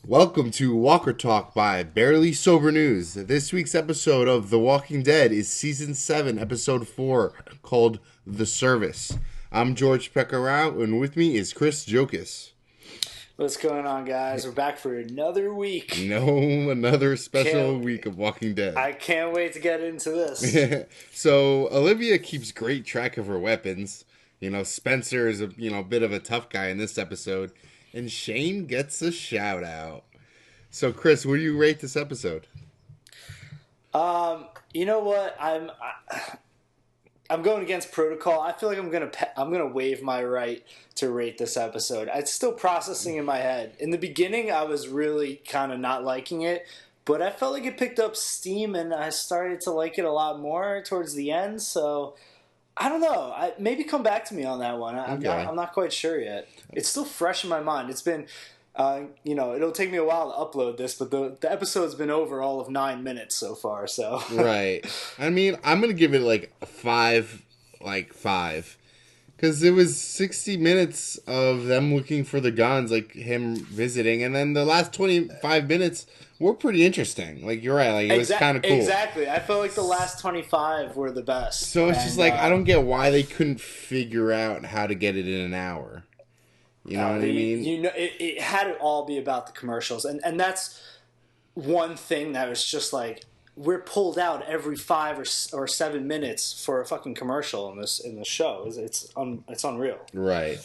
Welcome to Walker Talk by Barely Sober News. This week's episode of The Walking Dead is Season 7, Episode 4, called The Service. I'm George Pecoraro, and with me is Chris Jokas. What's going on, guys? We're back for another week. Another special week of Walking Dead. I can't wait to get into this. So, Olivia keeps great track of her weapons. Spencer is a bit of a tough guy in this episode. And Shane gets a shout out. So, Chris, what do you rate this episode? You know what? I'm going against protocol. I feel like I'm gonna waive my right to rate this episode. It's still processing in my head. In the beginning, I was really kind of not liking it, but I felt like it picked up steam, and I started to like it a lot more towards the end. So I don't know. Maybe come back to me on that one. I'm not quite sure yet. It's still fresh in my mind. It's been, it'll take me a while to upload this, but the episode's been over all of 9 minutes so far. So Right. I mean, I'm gonna give it like five, because it was 60 minutes of them looking for the guns, like him visiting, and then the last 25 minutes were pretty interesting. Like, you're right. Like, it was kind of cool. Exactly. I felt like the last 25 were the best. So it's just like, I don't get why they couldn't figure out how to get it in an hour. You know what I mean? It had to all be about the commercials. And that's one thing that was just like, we're pulled out every 5 or 7 minutes for a fucking commercial in the show. It's unreal. Right.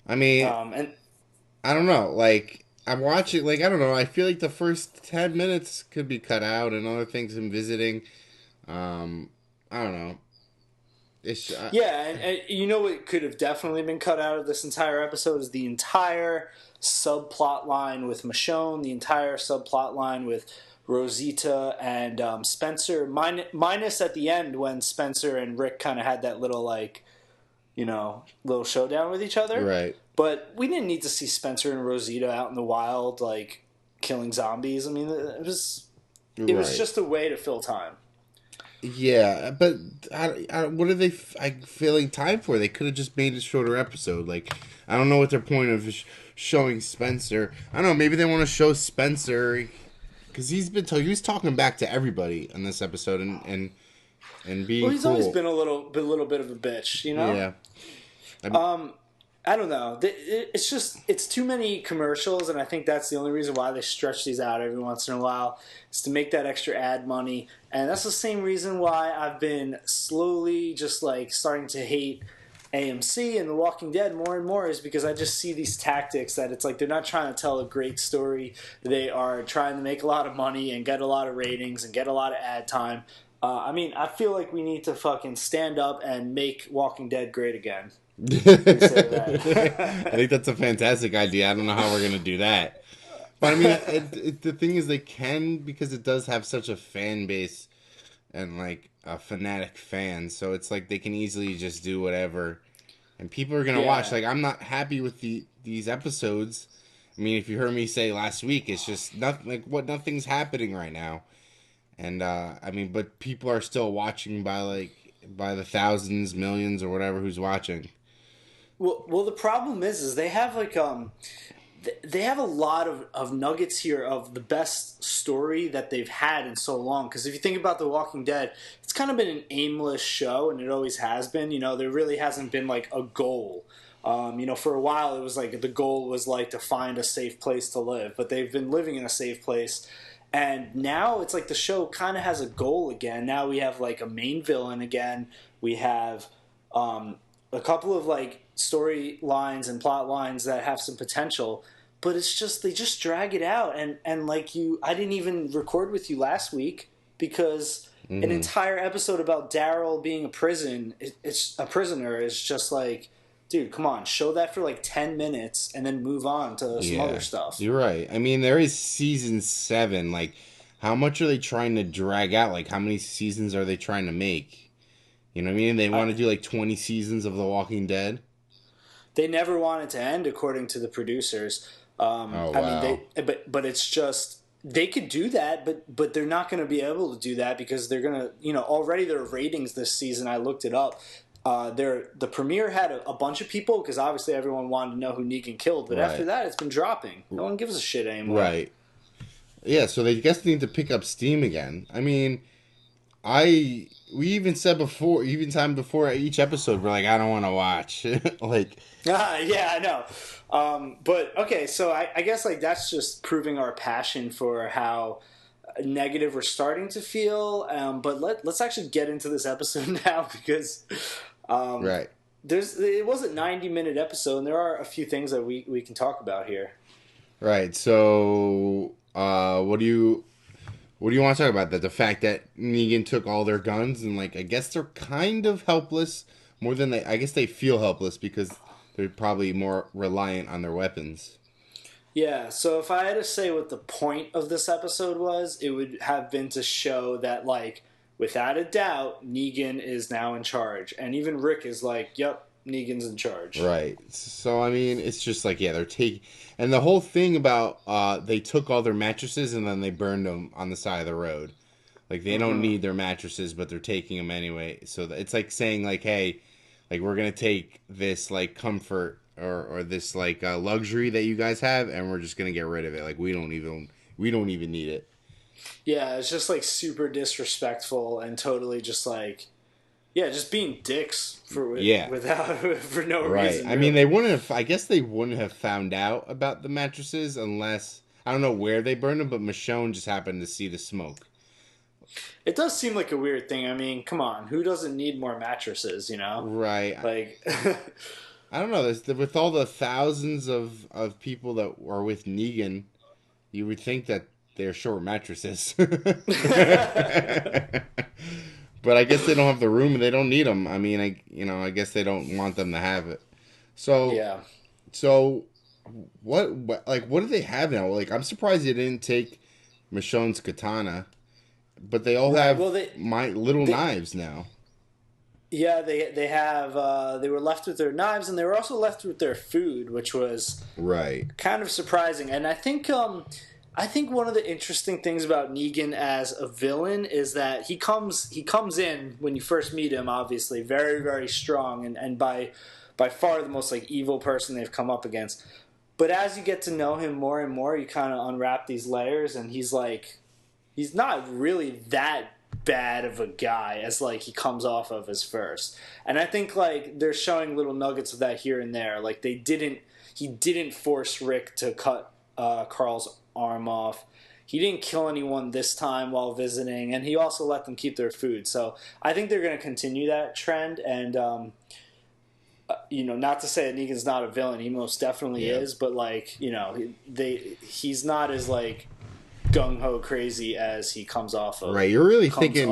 I mean, and I don't know. Like, I'm watching, like, I don't know. I feel like the first 10 minutes could be cut out and other things I'm visiting. I don't know. And you know what could have definitely been cut out of this entire episode is the entire subplot line with Michonne, the entire subplot line with Rosita and Spencer, minus at the end when Spencer and Rick kind of had that little, like, little showdown with each other. Right. But we didn't need to see Spencer and Rosita out in the wild, like, killing zombies. I mean, it was just a way to fill time. Yeah, but what are they filling time for? They could have just made a shorter episode. Like, I don't know what their point of showing Spencer. I don't know. Maybe they want to show Spencer because he was talking back to everybody in this episode and being. Well, he's cool. always been a little bit of a bitch, Yeah. I don't know. It's too many commercials, and I think that's the only reason why they stretch these out every once in a while, is to make that extra ad money. And that's the same reason why I've been slowly just like starting to hate AMC and The Walking Dead more and more, is because I just see these tactics that it's like they're not trying to tell a great story. They are trying to make a lot of money and get a lot of ratings and get a lot of ad time. I feel like we need to fucking stand up and make Walking Dead great again. I think that's a fantastic idea. I don't know how we're gonna do that, but I mean, the thing is, they can, because it does have such a fan base and like a fanatic fan. So it's like they can easily just do whatever, and people are gonna watch. Like, I'm not happy with these episodes. I mean, if you heard me say last week, it's just nothing's happening right now, and but people are still watching by the thousands, millions, or whatever who's watching. Well, the problem is they have they have a lot of nuggets here of the best story that they've had in so long. Because if you think about The Walking Dead, it's kind of been an aimless show, and it always has been. There really hasn't been like a goal. For a while it was like the goal was like to find a safe place to live, but they've been living in a safe place. And now it's like the show kind of has a goal again. Now we have like a main villain again. We have a couple of like storylines and plot lines that have some potential, but it's just they just drag it out. And like I didn't even record with you last week because an entire episode about Daryl being it's a prisoner is just like, dude, come on, show that for like 10 minutes and then move on to some other stuff. You're right. I mean, there is season 7. Like, how much are they trying to drag out? Like, how many seasons are they trying to make? You know what I mean? They want to do like 20 seasons of The Walking Dead. They never want it to end, according to the producers. Wow. But it's just, they could do that, but they're not going to be able to do that because they're going to, already their ratings this season, I looked it up, the premiere had a bunch of people because obviously everyone wanted to know who Negan killed. But after Right. that, it's been dropping. No one gives a shit anymore. Right. Yeah, so they guess need to pick up steam again. I mean, we even said before, even time before each episode, we're like, I don't want to watch. Like, Yeah, I know. But okay, so I guess like that's just proving our passion for how negative we're starting to feel. But let's actually get into this episode now because right, it was a 90-minute episode, and there are a few things that we can talk about here. right. So, what do you want to talk about? That the fact that Negan took all their guns and like I guess they're kind of helpless more than I guess they feel helpless because they're probably more reliant on their weapons. Yeah, so if I had to say what the point of this episode was, it would have been to show that, like, without a doubt, Negan is now in charge. And even Rick is like, yep, Negan's in charge. Right. So I mean, it's just like they're taking, and the whole thing about they took all their mattresses and then they burned them on the side of the road. Like they don't need their mattresses, but they're taking them anyway. So it's like saying like, hey, like we're gonna take this like comfort or this like luxury that you guys have, and we're just gonna get rid of it. Like we don't even need it. Yeah, it's just, like, super disrespectful and totally just, like, yeah, just being dicks without for no Right. reason. I mean, they wouldn't have. I guess they wouldn't have found out about the mattresses unless I don't know where they burned them, but Michonne just happened to see the smoke. It does seem like a weird thing. I mean, come on, who doesn't need more mattresses, you know? Right. Like, I don't know. With all the thousands of people that are with Negan, you would think that they're short mattresses. But I guess they don't have the room and they don't need them. I mean, I guess they don't want them to have it. So, yeah. so what do they have now? Like, I'm surprised they didn't take Michonne's katana, but they all have my little knives now. Yeah, they have they were left with their knives, and they were also left with their food, which was right kind of surprising. And I think one of the interesting things about Negan as a villain is that he comes in when you first meet him, obviously very very strong and by far the most like evil person they've come up against. But as you get to know him more and more, you kind of unwrap these layers, and he's not really that bad of a guy as like he comes off of as first. And I think like they're showing little nuggets of that here and there. Like he didn't force Rick to cut Carl's arm off. He didn't kill anyone this time while visiting, and he also let them keep their food. So I think they're going to continue that trend. And not to say that Negan's not a villain, he most definitely is. But like he's not as like gung ho crazy as he comes off of. Right, you're really thinking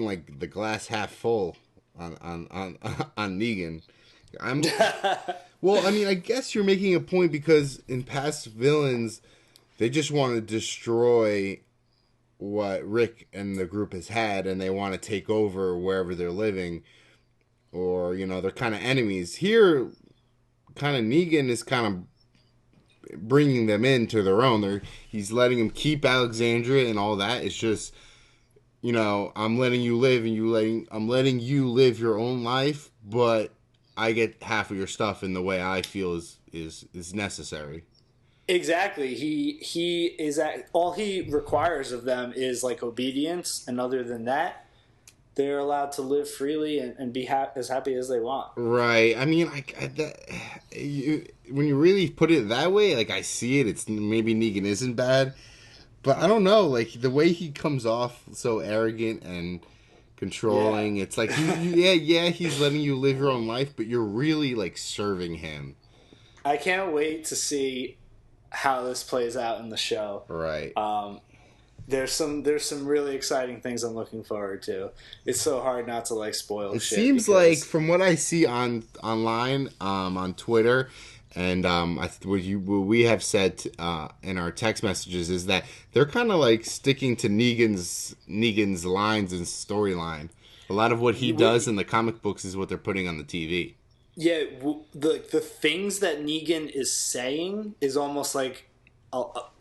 like the glass half full on Negan. Well, I mean, I guess you're making a point because in past villains, they just want to destroy what Rick and the group has had, and they want to take over wherever they're living, or they're kind of enemies. Here, kind of Negan is kind of bringing them into their own. He's letting them keep Alexandria and all that. It's just, I'm letting you live, and I'm letting you live your own life, but I get half of your stuff in the way I feel is necessary. Exactly. He is all he requires of them is like obedience, and other than that, they're allowed to live freely and be as happy as they want. Right. I mean, when you really put it that way, like I see it. It's maybe Negan isn't bad, but I don't know. Like the way he comes off so arrogant and controlling, it's like he's letting you live your own life, but you're really like serving him. I can't wait to see how this plays out in the show. Right. There's some really exciting things I'm looking forward to. It's so hard not to like spoil it shit. It seems like from what I see online on Twitter and what we have said in our text messages is that they're kind of like sticking to Negan's lines and storyline. A lot of what he does in the comic books is what they're putting on the TV. Yeah, the things that Negan is saying is almost like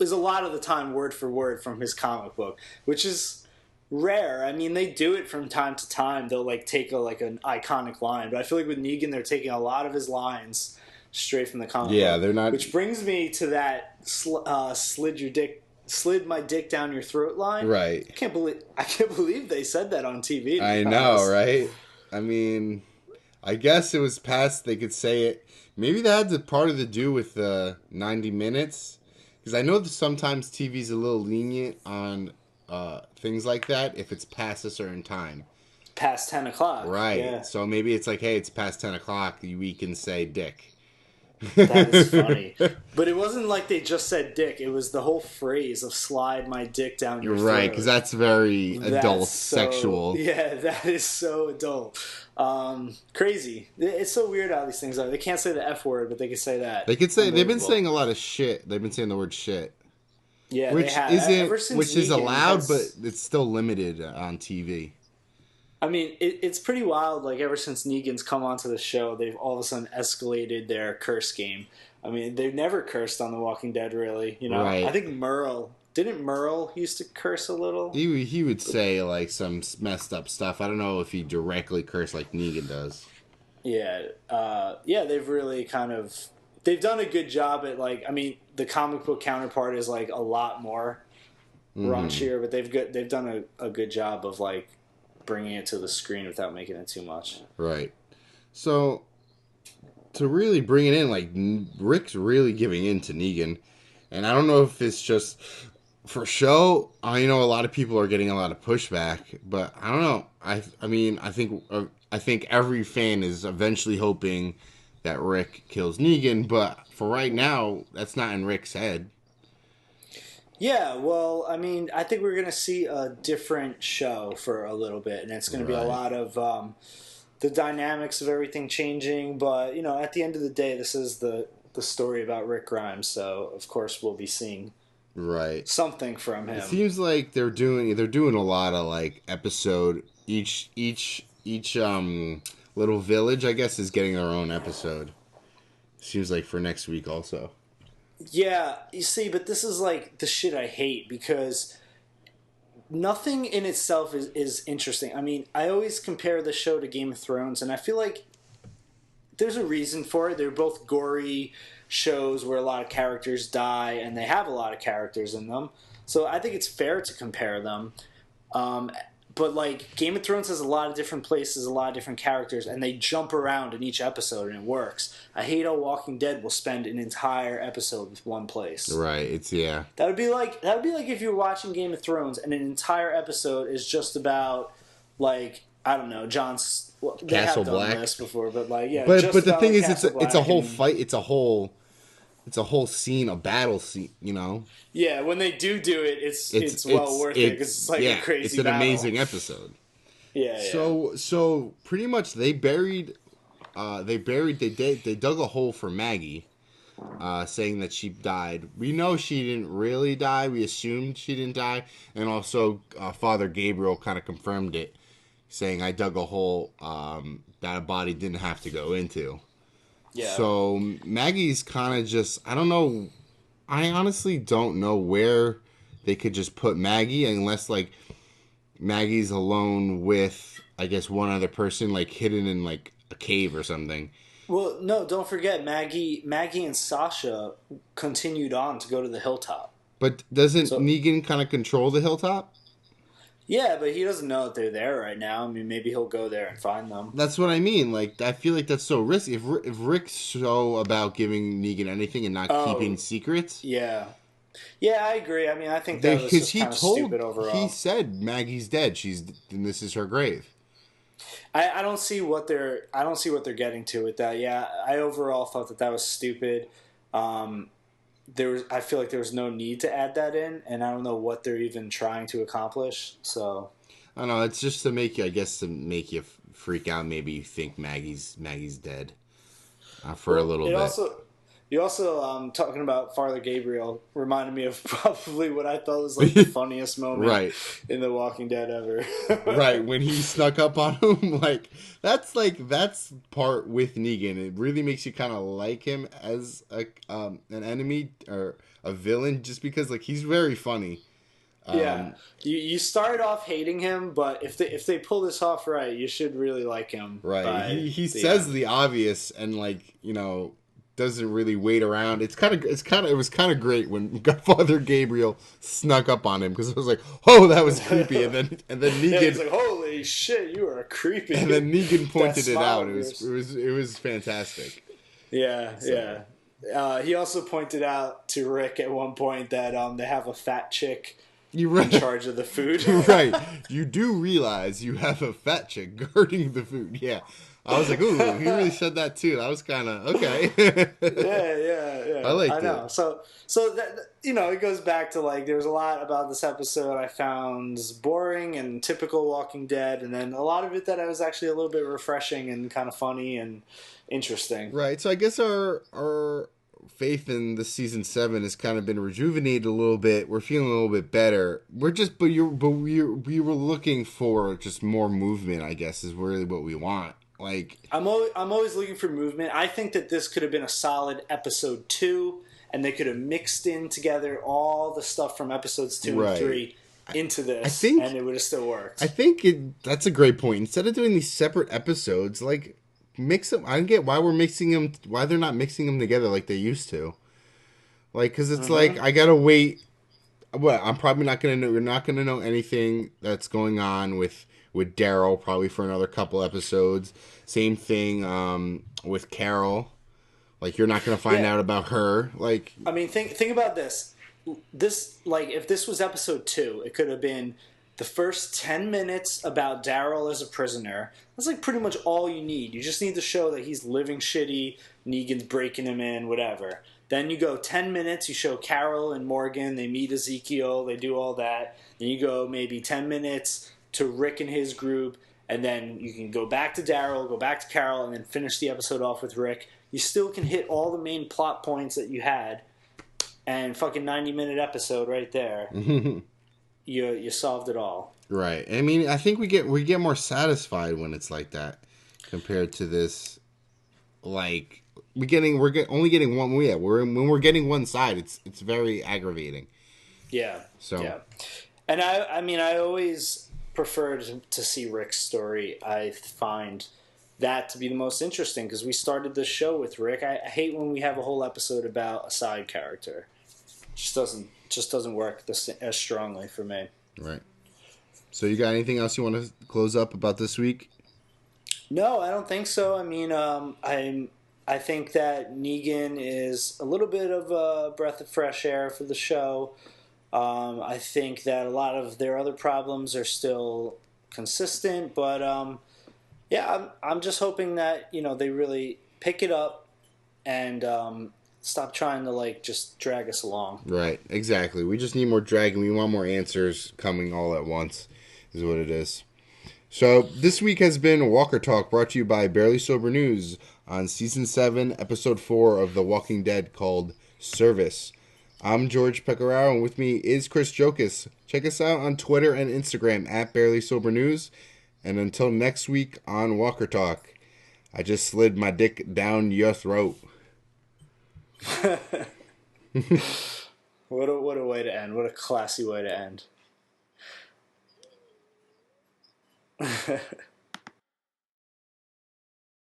is a lot of the time word for word from his comic book, which is rare. I mean, they do it from time to time. They'll like take an iconic line, but I feel like with Negan, they're taking a lot of his lines straight from the comic Yeah, book. they're not. Which brings me to that slid my dick down your throat line. Right. I can't believe they said that on TV. I know, right? I mean, I guess it was past. They could say it. Maybe that had part of to do with the 90 minutes, because I know that sometimes TV's a little lenient on things like that if it's past a certain time. Past 10 o'clock. Right. Yeah. So maybe it's like, hey, it's past 10 o'clock. We can say dick. That is funny. But it wasn't like they just said dick. It was the whole phrase of slide my dick down your throat. Right, because that's very adult, sexual. Yeah, that is so adult. Crazy. It's so weird how these things are. They can't say the F word, but they can say that. They could say, they've been saying a lot of shit. They've been saying the word shit. Yeah, which they have. Is allowed, but it's still limited on TV. I mean, it's pretty wild. Like, ever since Negan's come onto the show, they've all of a sudden escalated their curse game. I mean, they've never cursed on The Walking Dead, really. You know, right. I think didn't Merle used to curse a little? He would say like some messed up stuff. I don't know if he directly cursed like Negan does. Yeah, they've really they've done a good job at, like, I mean, the comic book counterpart is like a lot more raunchier, but they've done a good job of like bringing it to the screen without making it too much. Right. So, to really bring it in, like, Rick's really giving in to Negan. And I don't know if it's just for show. I know a lot of people are getting a lot of pushback, but I don't know. I mean, I think every fan is eventually hoping that Rick kills Negan, but for right now, that's not in Rick's head. Yeah, well, I mean, I think we're going to see a different show for a little bit, and it's going to be a lot of the dynamics of everything changing, but, you know, at the end of the day, this is the story about Rick Grimes, so, of course, we'll be seeing something from him. It seems like they're doing a lot of, like, episode, each little village, I guess, is getting their own episode. Seems like for next week also. Yeah, you see, but this is like the shit I hate, because nothing in itself is interesting. I mean, I always compare the show to Game of Thrones, and I feel like there's a reason for it. They're both gory shows where a lot of characters die, and they have a lot of characters in them. So I think it's fair to compare them. But, like, Game of Thrones has a lot of different places, a lot of different characters, and they jump around in each episode, and it works. I hate how Walking Dead will spend an entire episode with one place. Right, That would be like if you were watching Game of Thrones and an entire episode is just about, like, I don't know, John's. Well, they Castle have done Black this before, but, like, yeah. But the thing is, Castle it's a whole Black fight. It's a whole scene, a battle scene. You know. Yeah, when they do it, it's well worth it, because it's like a crazy. It's an amazing episode. Yeah. So pretty much they dug a hole for Maggie, saying that she died. We know she didn't really die. We assumed she didn't die, and also Father Gabriel kind of confirmed it, saying, "I dug a hole that a body didn't have to go into." Yeah. So Maggie's kind of just, I don't know. I honestly don't know where they could just put Maggie, unless, like, Maggie's alone with, I guess, one other person, like, hidden in, like, a cave or something. Well, no, don't forget, Maggie and Sasha continued on to go to the hilltop. But doesn't Negan kind of control the hilltop? Yeah, but he doesn't know that they're there right now. I mean, maybe he'll go there and find them. That's what I mean. Like, I feel like that's so risky. If Rick's so about giving Negan anything and not keeping secrets. Yeah. Yeah, I agree. I mean, I think that was just kind of stupid overall. He said Maggie's dead. And this is her grave. I don't see what they're getting to with that. Yeah, I overall thought that was stupid. I feel like there was no need to add that in, and I don't know what they're even trying to accomplish. So I don't know. It's just to make you freak out. Maybe you think Maggie's dead for a little bit. You also talking about Father Gabriel reminded me of probably what I thought was like the funniest moment in The Walking Dead ever. Right, when he snuck up on him, that's part with Negan. It really makes you kind of like him as an enemy or a villain, just because, like, he's very funny. Yeah, you start off hating him, but if they pull this off right, you should really like him. Right. By He the says end. the obvious and like, doesn't really wait around. It was kind of great when Godfather Gabriel snuck up on him because it was like, "Oh, that was creepy." And then Yeah, he's Negan like, "Holy shit, you are and creepy." then Negan That pointed it smile out. of yours. It was fantastic. Yeah, So, yeah. He also pointed out to Rick at one point that they have a fat chick you're in right. charge of the food. Right. You do realize you have a fat chick guarding the food. Yeah. I was like, "Ooh, he really said that too." That was kind of okay. I I liked know. it. So that it goes back to like there's a lot about this episode I found boring and typical Walking Dead, and then a lot of it that I was actually a little bit refreshing and kind of funny and interesting. Right. So I guess our faith in the season 7 has kind of been rejuvenated a little bit. We're feeling a little bit better. We're just we were looking for just more movement, I guess is really what we want. Like I'm always looking for movement. I think that this could have been a solid episode 2, and they could have mixed in together all the stuff from episodes 2 and right. 3 into I this, think and it would have still worked. I think that's a great point. Instead of doing these separate episodes, like mix them. I don't get why we're mixing them. Why they're not mixing them together like they used to. Like, because it's like I gotta wait. Well, I'm probably not gonna know. You're not gonna know anything that's going on with Daryl probably for another couple episodes. Same thing with Carol. Like, you're not gonna find Yeah. out about her. Like, I mean, think about this. This like if this was episode 2, it could have been the first 10 minutes about Daryl as a prisoner. That's like pretty much all you need. You just need to show that he's living shitty, Negan's breaking him in, whatever. Then you go 10 minutes, you show Carol and Morgan, they meet Ezekiel, they do all that. Then you go maybe 10 minutes to Rick and his group, and then you can go back to Daryl, go back to Carol, and then finish the episode off with Rick. You still can hit all the main plot points that you had, and fucking 90-minute episode right there. You solved it all. right. I mean, I think we get more satisfied when it's like that compared to this. Like only getting one. Yeah, when we're getting one side, it's very aggravating. Yeah. So Yeah. And I mean, I always preferred to see Rick's story. I find that to be the most interesting because we started the show with Rick. I hate when we have a whole episode about a side character. Just doesn't work as strongly for me. right. So you got anything else you want to close up about this week? No, I don't think so. I mean, I think that Negan is a little bit of a breath of fresh air for the show. I think that a lot of their other problems are still consistent, but yeah, I'm just hoping that they really pick it up and stop trying to like just drag us along. Right. Exactly. We just need more dragging. We want more answers coming all at once. Is what it is. So this week has been Walker Talk, brought to you by Barely Sober News on season 7, episode 4 of The Walking Dead, called Service. I'm George Pecoraro, and with me is Chris Jokas. Check us out on Twitter and Instagram at Barely Sober News. And until next week on Walker Talk, I just slid my dick down your throat. What a way to end. What a classy way to end.